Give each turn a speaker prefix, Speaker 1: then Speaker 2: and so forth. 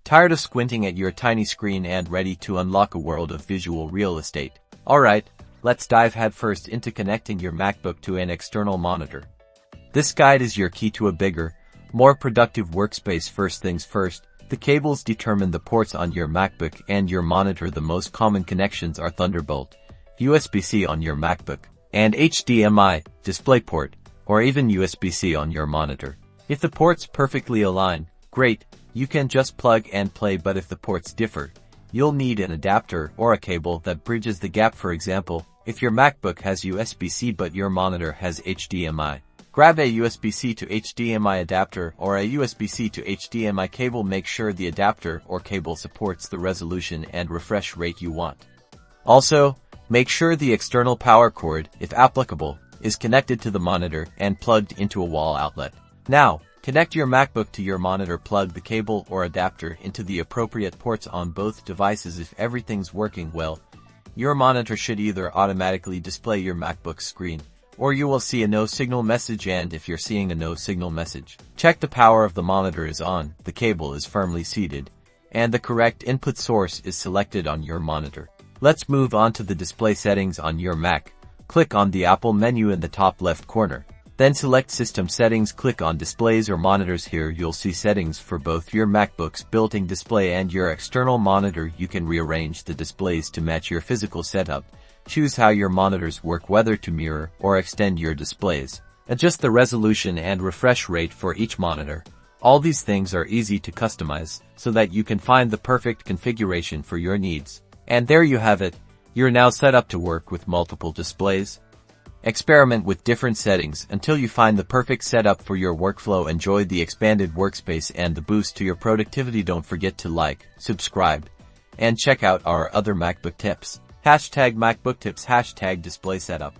Speaker 1: Tired of squinting at your tiny screen and ready to unlock a world of visual real estate? Alright, let's dive headfirst into connecting your MacBook to an external monitor. This guide is your key to a bigger, more productive workspace. First things first, the cables determine the ports on your MacBook and your monitor. The most common connections are Thunderbolt, USB-C on your MacBook, and HDMI, DisplayPort, or even USB-C on your monitor. If the ports perfectly align, great, you can just plug and play, but if the ports differ, you'll need an adapter or a cable that bridges the gap. For example, if your MacBook has USB-C but your monitor has HDMI, grab a USB-C to HDMI adapter or a USB-C to HDMI cable. Make sure the adapter or cable supports the resolution and refresh rate you want. Also, make sure the external power cord, if applicable, is connected to the monitor and plugged into a wall outlet. Now, connect your MacBook to your monitor. Plug the cable or adapter into the appropriate ports on both devices. If everything's working well, your monitor should either automatically display your MacBook screen, or you will see a no signal message. And if you're seeing a no signal message, check the power of the monitor is on, the cable is firmly seated, and the correct input source is selected on your monitor. Let's move on to the display settings on your Mac. Click on the Apple menu in the top left corner. Then select System Settings. Click on Displays or Monitors. Here you'll see settings for both your MacBook's built-in display and your external monitor. You can rearrange the displays to match your physical setup. Choose how your monitors work, whether to mirror or extend your displays. Adjust the resolution and refresh rate for each monitor. All these things are easy to customize so that you can find the perfect configuration for your needs. And there you have it. You're now set up to work with multiple displays. Experiment with different settings until you find the perfect setup for your workflow. Enjoy the expanded workspace and the boost to your productivity. Don't forget to like, subscribe, and check out our other MacBook tips. #MacBook tips, #display setup.